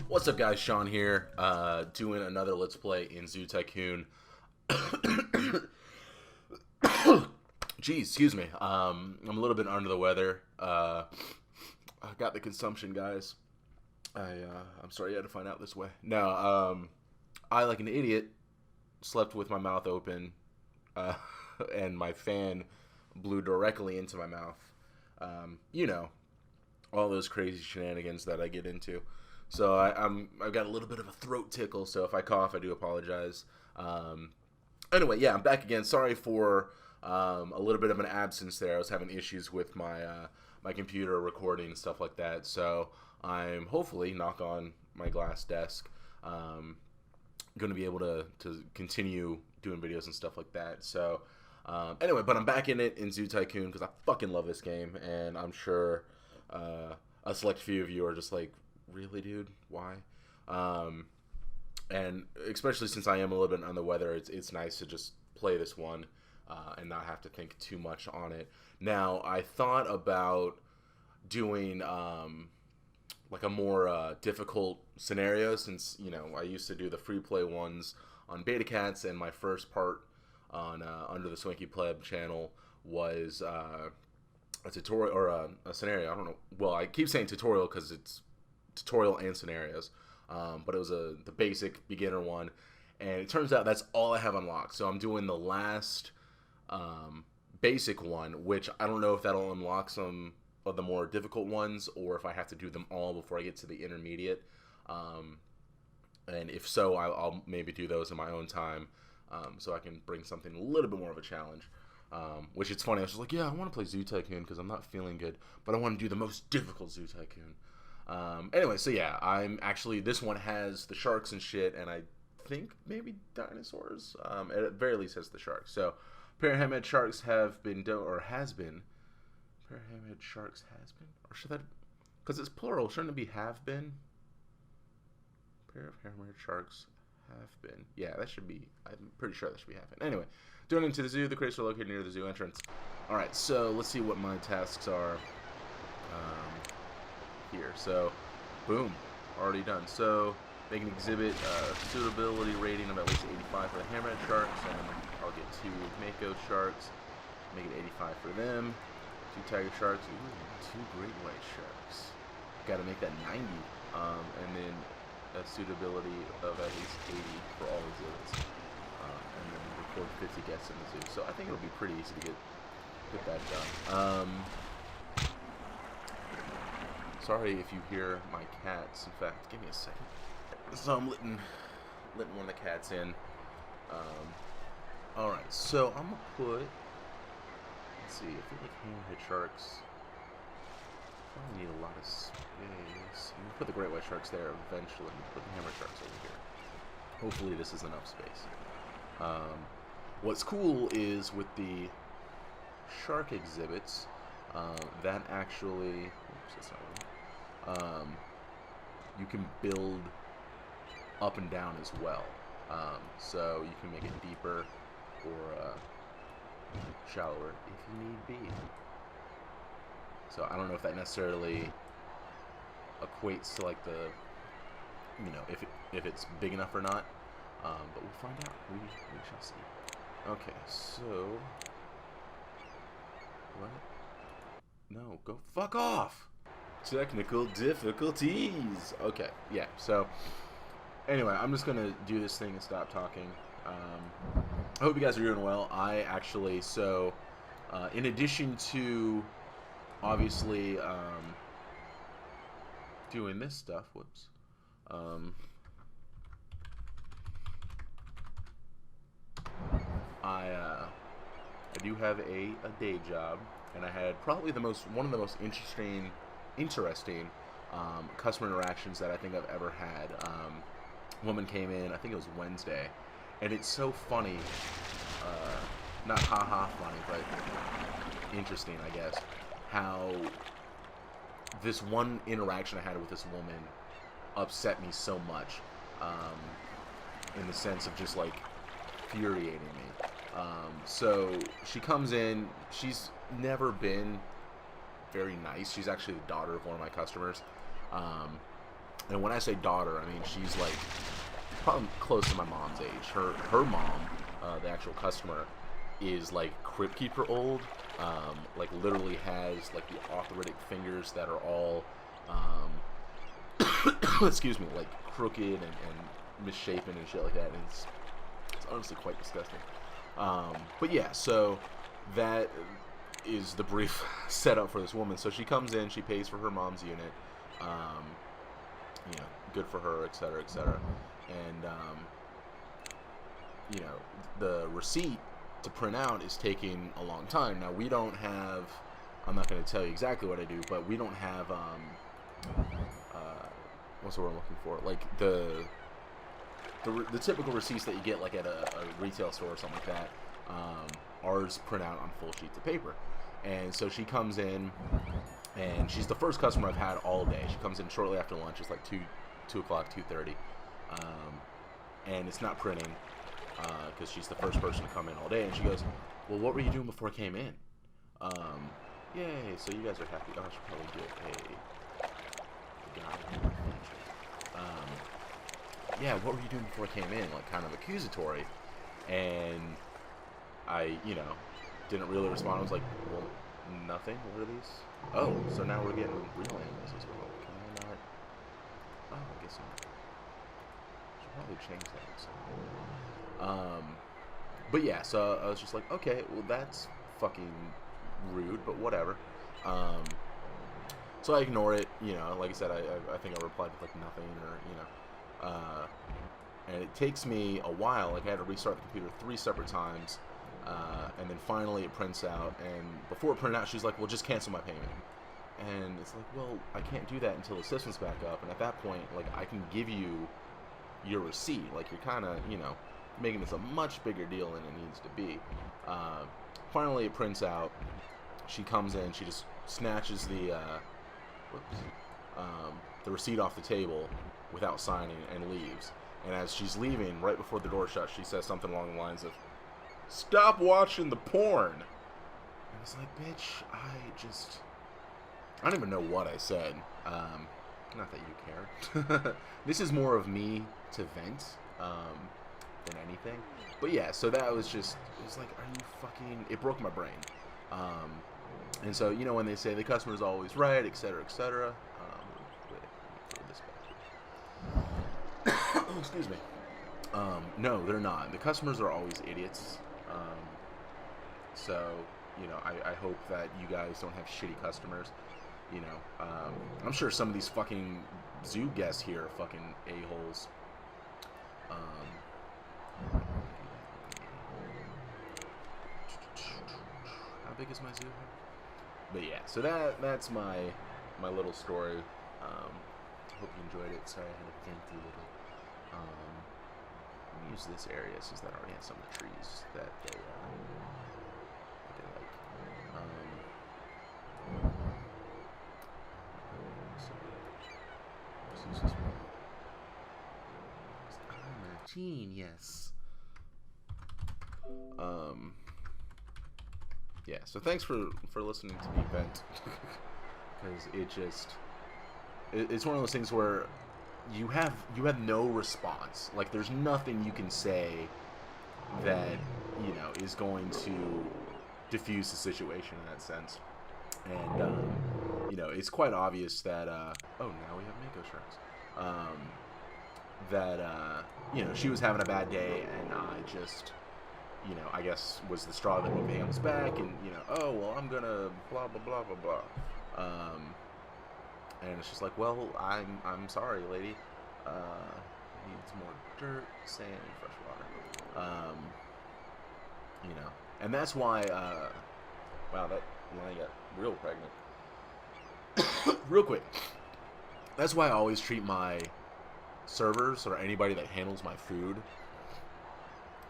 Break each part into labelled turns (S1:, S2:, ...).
S1: What's up, guys? Sean here, doing another Let's Play in Zoo Tycoon. Geez, excuse me. I'm a little bit under the weather. I got the consumption, guys. I'm sorry you had to find out this way. No, I, like an idiot, slept with my mouth open, and my fan blew directly into my mouth. You know, all those crazy shenanigans that I get into. So I've got a little bit of a throat tickle, so if I cough, I do apologize. Anyway, yeah, I'm back again. Sorry for a little bit of an absence there. I was having issues with my my computer recording and stuff like that. So I'm hopefully, knock on my glass desk, going to be able to continue doing videos and stuff like that. So anyway, but I'm back in it in Zoo Tycoon because I fucking love this game, and I'm sure a select few of you are just like, really, dude? Why? And especially since I am a little bit under the weather, it's nice to just play this one and not have to think too much on it. Now, I thought about doing like a more difficult scenario, since, you know, I used to do the free play ones on Beta Cats, and my first part on Under the Swanky Pleb channel was a tutorial, or a scenario. I don't know. Well, I keep saying tutorial because it's tutorial and scenarios, but it was the basic beginner one, and it turns out that's all I have unlocked. So I'm doing the last basic one, which I don't know if that'll unlock some of the more difficult ones, or if I have to do them all before I get to the intermediate. And if so, I'll maybe do those in my own time, so I can bring something a little bit more of a challenge. Which, it's funny, I was just like, yeah, I want to play Zoo Tycoon because I'm not feeling good, but I want to do the most difficult Zoo Tycoon. Anyway, so yeah, I'm actually, this one has the sharks and shit, and I think maybe dinosaurs. At the very least has the sharks. So, pair of hammerhead sharks have been, has been, pair of hammerhead sharks has been, or should that, because it's plural, shouldn't it be have been? Pair of hammerhead sharks have been. Yeah, that should be, I'm pretty sure that should be have been. Anyway, doing into the zoo, the crates are located near the zoo entrance. Alright, so let's see what my tasks are. Here, so boom, already done. So make an exhibit suitability rating of at least 85 for the hammerhead sharks, and I'll get 2 mako sharks, make it 85 for them, 2 tiger sharks, ooh, 2 great white sharks. Got to make that 90, and then a suitability of at least 80 for all exhibits, and then record 50 guests in the zoo. So I think it'll be pretty easy to get that done. Sorry if you hear my cats. In fact, give me a second. So I'm letting one of the cats in. Alright, so I'm gonna put, let's see, I feel like hammerhead sharks probably need a lot of space. I'm gonna put the great white sharks there eventually. Put the hammerhead sharks over here. Hopefully this is enough space. What's cool is with the shark exhibits, that actually, oops, that's not right. You can build up and down as well, so you can make it deeper or shallower if you need be. So I don't know if that necessarily equates to like the, you know, if it's big enough or not, but we'll find out. We shall see. Okay, so what? No, go fuck off. Technical difficulties. Okay, yeah, so anyway, I'm just gonna do this thing and stop talking. I hope you guys are doing well. I actually, so in addition to obviously doing this stuff, whoops, I do have a day job, and I had probably one of the most interesting customer interactions that I think I've ever had. Woman came in, I think it was Wednesday, and it's so funny, not haha funny, but interesting, I guess, how this one interaction I had with this woman upset me so much, in the sense of just like infuriating me. So she comes in, she's never been very nice. She's actually the daughter of one of my customers. And when I say daughter, I mean she's like probably close to my mom's age. Her mom, the actual customer, is like Crypt Keeper old. Like literally has like the arthritic fingers that are all, excuse me, like crooked and misshapen and shit like that. And it's honestly quite disgusting. But yeah, so that is the brief setup for this woman. So she comes in, she pays for her mom's unit. You know, good for her, etc., etc. And you know, the receipt to print out is taking a long time. Now we don't have, I'm not going to tell you exactly what I do, but we don't have what's the word I'm looking for, like the typical receipts that you get like at a retail store or something like that. Ours print out on full sheets of paper. And so she comes in, and she's the first customer I've had all day. She comes in shortly after lunch. It's like 2 o'clock, 2:30, and it's not printing because she's the first person to come in all day. And she goes, "Well, what were you doing before I came in?" Yay! So you guys are happy. Oh, I should probably get a guy. Yeah, what were you doing before I came in? Like kind of accusatory, and I, you know, didn't really respond. I was like, well, nothing. What are these? Oh, so now we're getting real animals as well. Can I not? Oh, I guess not. Should probably change that. But yeah, so I was just like, okay, well that's fucking rude, but whatever. So I ignore it. You know, like I said, I think I replied with like nothing, or you know. And it takes me a while. Like I had to restart the computer 3 separate times, and then finally it prints out. And before it printed out, she's like, "Well, just cancel my payment." And it's like, well, I can't do that until the system's back up. And at that point, like I can give you your receipt. Like you're kind of, you know, making this a much bigger deal than it needs to be. Finally, it prints out. She comes in. She just snatches the receipt off the table without signing and leaves. And as she's leaving, right before the door shuts, she says something along the lines of, "Stop watching the porn." And it's like, bitch, I don't even know what I said. Not that you care. This is more of me to vent than anything. But yeah, so that was just, it was like, are you fucking, it broke my brain. And so, you know, when they say the customer's always right, etc., etc., oh, excuse me. No, they're not. The customers are always idiots. So, you know, I hope that you guys don't have shitty customers. You know, I'm sure some of these fucking zoo guests here are fucking a-holes. How big is my zoo here? But yeah, so that's my little story. Hope you enjoyed it. Sorry I had to vent a little. Let me use this area since that already has some of the trees that they like. So let's use this one. I'm 13, yes. Yeah. So thanks for listening to me vent, because it's one of those things where you have no response. Like there's nothing you can say that, you know, is going to diffuse the situation in that sense. And you know, it's quite obvious that oh, now we have mako sharks. That you know, she was having a bad day, and I just, you know, I guess was the straw that broke the camel's back, and you know, oh well, I'm gonna blah blah blah blah blah. And it's just like, well, I'm sorry, lady. Needs more dirt, sand, fresh water. You know, and that's why. Wow, that line got real pregnant. Real quick. That's why I always treat my servers or anybody that handles my food,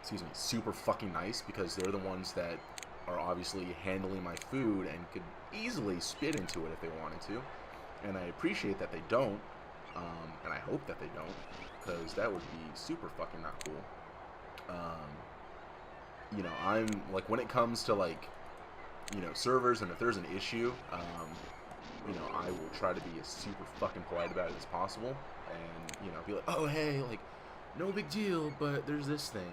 S1: excuse me, super fucking nice, because they're the ones that are obviously handling my food and could easily spit into it if they wanted to. And I appreciate that they don't, and I hope that they don't, because that would be super fucking not cool. You know, I'm, like, when it comes to, like, you know, servers, and if there's an issue, you know, I will try to be as super fucking polite about it as possible, and you know, be like, oh hey, like, no big deal, but there's this thing.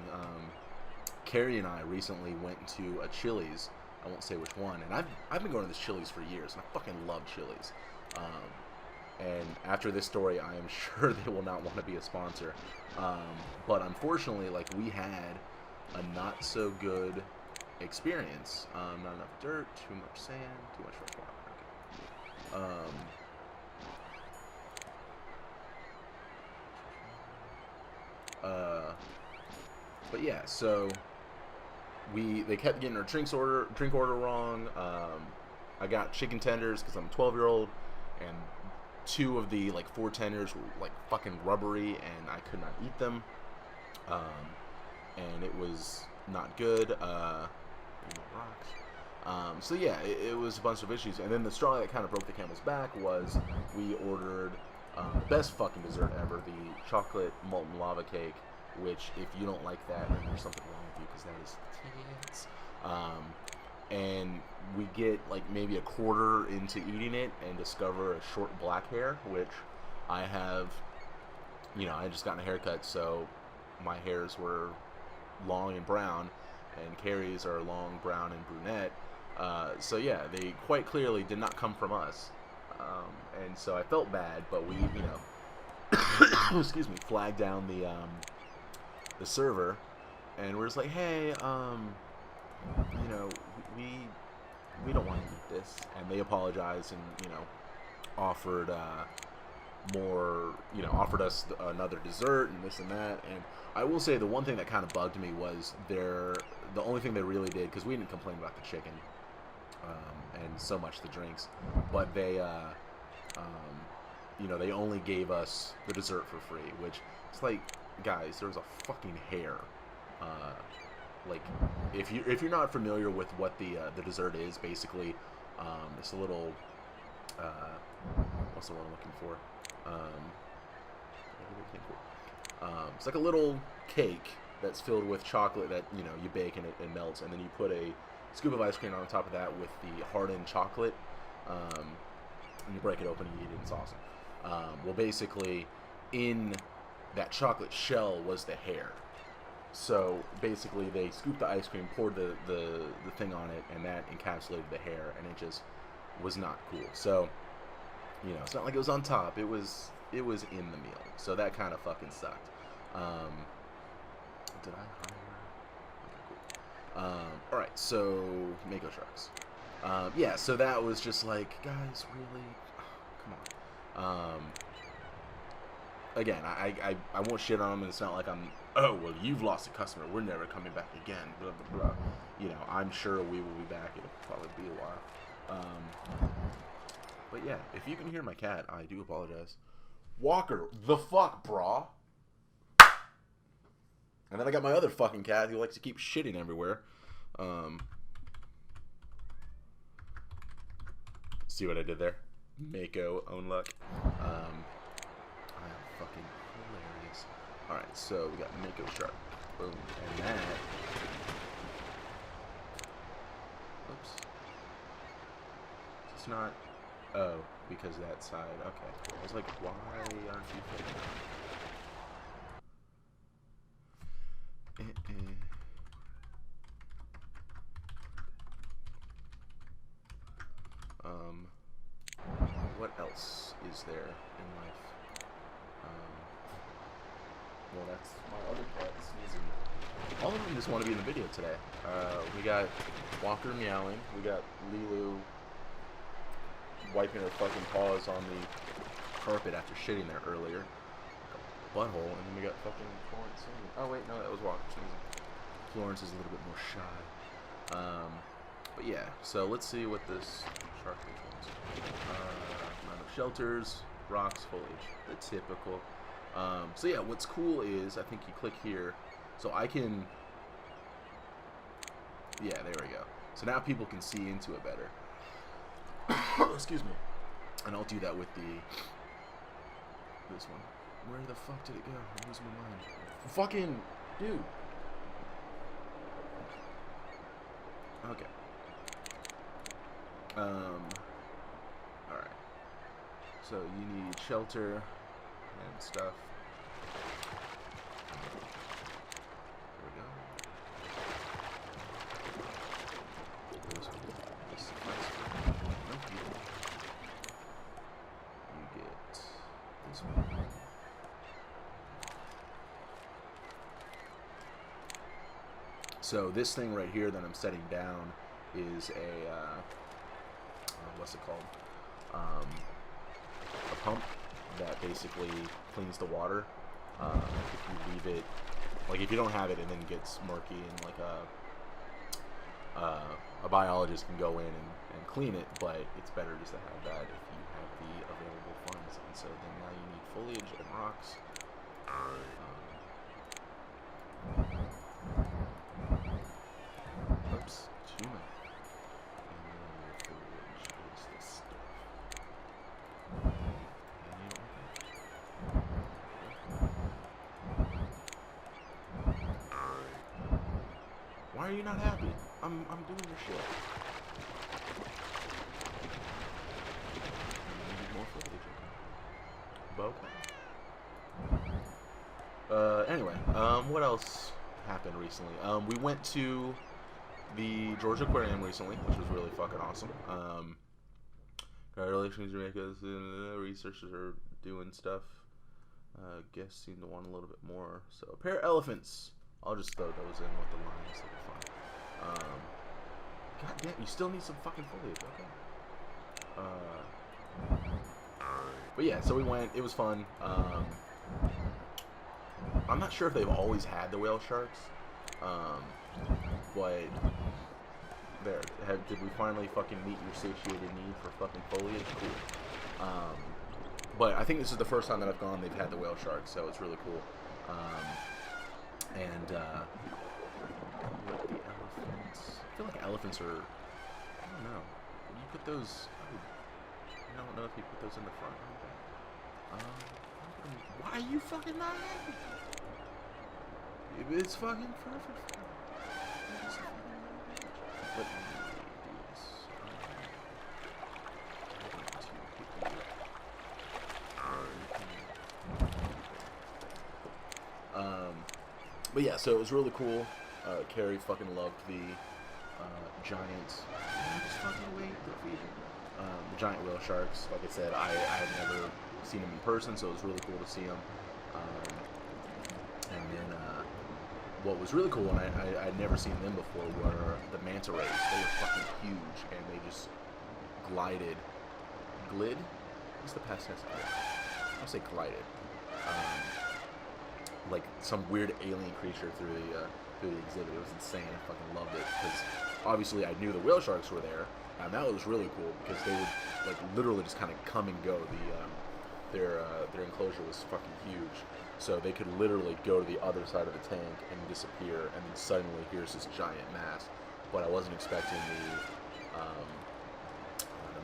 S1: Carrie and I recently went to a Chili's. I won't say which one, and I've been going to this Chili's for years, and I fucking love Chili's. And after this story, I am sure they will not want to be a sponsor. But unfortunately, like, we had a not so good experience. Not enough dirt, too much sand, too much fresh water. Okay. But yeah, so they kept getting our drink order wrong. I got chicken tenders because I'm a 12-year-old, and 2 of the like 4 tenders were like fucking rubbery, and I could not eat them. And it was not good. So yeah, it was a bunch of issues. And then the straw that kind of broke the camel's back was we ordered the best fucking dessert ever, the chocolate molten lava cake. Which, if you don't like that, then there's something wrong with you, because that is tits. And we get like maybe a quarter into eating it and discover a short black hair, which I have, you know, I just gotten a haircut, so my hairs were long and brown, and Carrie's are long, brown, and brunette. So yeah, they quite clearly did not come from us. And so I felt bad, but we, you know, excuse me, flagged down the server, and we're just like, hey, you know, we don't want to eat this, and they apologized and, you know, offered more, you know, offered us another dessert and this and that. And I will say the one thing that kind of bugged me was the only thing they really did, because we didn't complain about the chicken and so much the drinks, but they you know, they only gave us the dessert for free, which it's like, guys, there was a fucking hair. Like, if you're not familiar with what the dessert is, basically, it's a little what's the word I'm looking for? It's like a little cake that's filled with chocolate that, you know, you bake and it melts, and then you put a scoop of ice cream on top of that with the hardened chocolate, and you break it open and you eat it. It's awesome. Well, basically, in that chocolate shell was the hair. So basically, they scooped the ice cream, poured the thing on it, and that encapsulated the hair, and it just was not cool. So, you know, it's not like it was on top. It was in the meal. So that kind of fucking sucked. Did I hire? Okay, cool. All right, so Mako Sharks. Yeah, so that was just like, guys, really? Come on. Again, I won't shit on them, and it's not like I'm, oh, well, you've lost a customer, we're never coming back again, blah, blah, blah. You know, I'm sure we will be back. It'll probably be a while. But yeah, if you can hear my cat, I do apologize. Walker, the fuck, brah? And then I got my other fucking cat who likes to keep shitting everywhere. See what I did there? Mako, own luck. I am fucking hilarious. Alright, so we got Mako Shark. Boom. And that... Oops. It's not... Oh, because that side. Okay. I was like, why aren't you fitting? What else is there in life? Well, that's my other cat sneezing. All of them just want to be in the video today. We got Walker meowing. We got Lilu wiping her fucking paws on the carpet after shitting there earlier. Butthole, and then we got fucking Florence singing. Oh wait, no, that was Walker sneezing. Florence is a little bit more shy. But yeah, so let's see what this shark thing wants. Amount of shelters, rocks, foliage, the typical. So yeah, what's cool is, I think you click here, so I can, yeah, there we go. So now people can see into it better. Excuse me. And I'll do that with this one. Where the fuck did it go? I'm losing my mind. Fucking, dude. Okay. Alright. So you need shelter and stuff. There we go. This is nice. Nope, you get this one. So this thing right here that I'm setting down is a what's it called? A pump that basically cleans the water. If you leave it, like if you don't have it and then it gets murky, and like a biologist can go in and clean it, but it's better just to have that if you have the available funds. And so then now you need foliage and rocks. Oops, too many. And then your foliage is this stuff. And you don't like that. Why are you not happy? I'm doing your shit. I need more foliage. Okay. Anyway, what else happened recently? We went to the Georgia Aquarium recently, which was really fucking awesome. Congratulations, researchers are doing stuff. Guests seem to want a little bit more. So, a pair of elephants. I'll just throw those in with the lines. That'll be fun. God damn, you still need some fucking foliage. Okay. But yeah, so we went. It was fun. I'm not sure if they've always had the whale sharks. But there, did we finally fucking meet your satiated need for fucking foliage? Cool. But I think this is the first time that I've gone they've had the whale sharks, so it's really cool. And the elephants. I feel like elephants are, I don't know. When you put those, I don't know if you put those in the front or the back. Why are you fucking not happy? It's fucking perfect. Let me do this. But yeah, so it was really cool. Carrie fucking loved the giant. Just fucking wait to feed him. The giant whale sharks. Like I said, I had never seen them in person, so it was really cool to see them. And then what was really cool, and I'd never seen them before, were the manta rays. They were fucking huge, and they just glided. Glid? What's the past tense? I'll say glided. Like some weird alien creature through the exhibit. It was insane. I fucking loved it because obviously I knew the whale sharks were there, and that was really cool because they would like literally just kind of come and go. Their enclosure was fucking huge, so they could literally go to the other side of the tank and disappear, and then suddenly here's this giant mass. But I wasn't expecting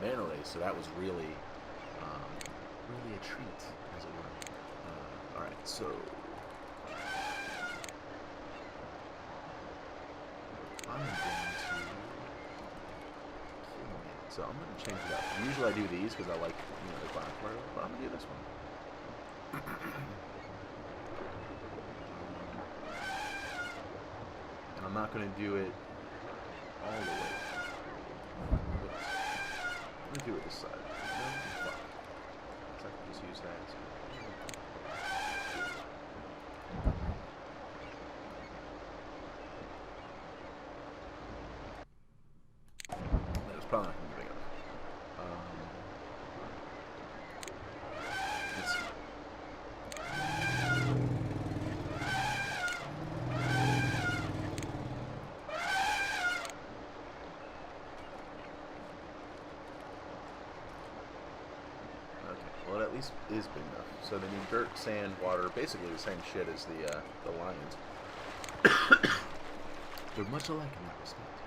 S1: the manta rays, so that was really a treat, as it were. All right, so. I'm going to so I'm going to change it up. Usually I do these because I like, the black part, but I'm going to do this one. And I'm not going to do it all the way. Let me do it this side. No? Fuck. So I can just use that. Probably not going to be big enough. Let's see. Okay, well it at least is big enough. So they need dirt, sand, water, basically the same shit as the lions. They're much alike in that respect.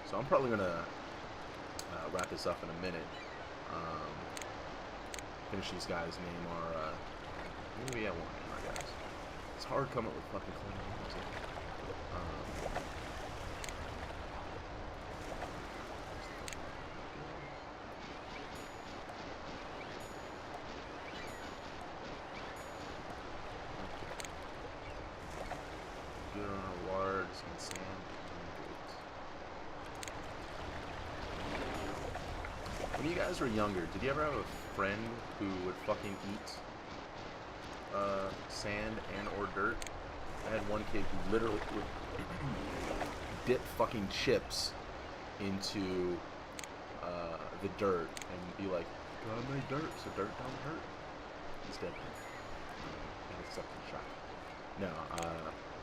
S1: So I'm probably gonna wrap this up in a minute. Finish these guys. Name our Maybe I won't anymore, guys. It's hard coming up with fucking clean music. Good on our water, just in sand. When you guys were younger, did you ever have a friend who would fucking eat sand and or dirt? I had one kid who literally would dip fucking chips into the dirt and be like, "Gotta make dirt so dirt don't hurt." He's dead. And it's up to the shop. No, I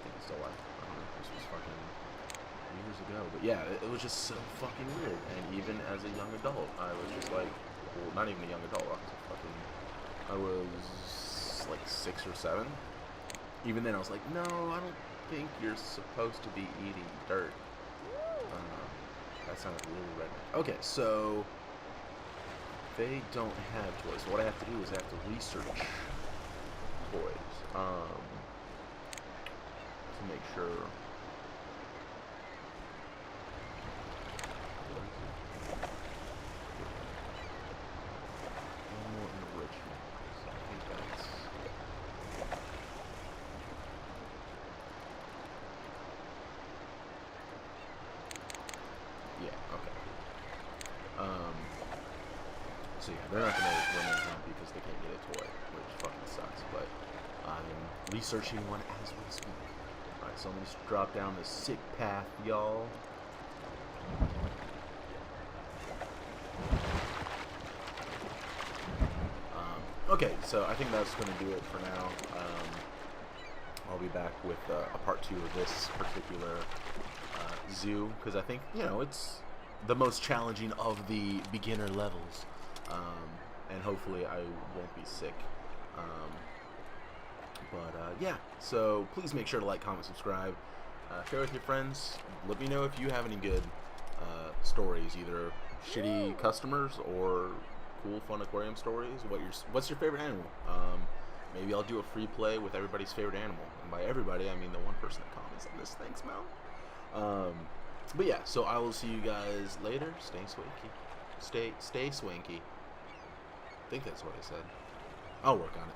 S1: think he's still alive. I don't know. This was fucking years ago. But yeah, it was just so fucking weird. And even as a young adult, I was just like, well, not even a young adult. I was like 6 or 7. Even then, I was like, no, I don't think you're supposed to be eating dirt. That sounded really redneck. Okay, so they don't have toys. So what I have to do is I have to research toys to make sure. More enrichment. So I think that's. Yeah, okay. So yeah, they're not gonna remain happy because they can't get a toy, which fucking sucks, but I'm researching one as we speak. Alright, so I'm gonna just drop down this sick path, y'all. Okay, so I think that's gonna do it for now. I'll be back with a part 2 of this particular zoo, because I think, you know, it's the most challenging of the beginner levels, and hopefully I won't be sick. Yeah, so please make sure to like, comment, subscribe, share with your friends. Let me know if you have any good stories, either shitty customers or cool, fun aquarium stories. What's your favorite animal? Maybe I'll do a free play with everybody's favorite animal, and by everybody I mean the one person that comments on this. Thanks, Mel. But yeah, so I will see you guys later. Stay swanky. Stay swanky. I think that's what I said. I'll work on it.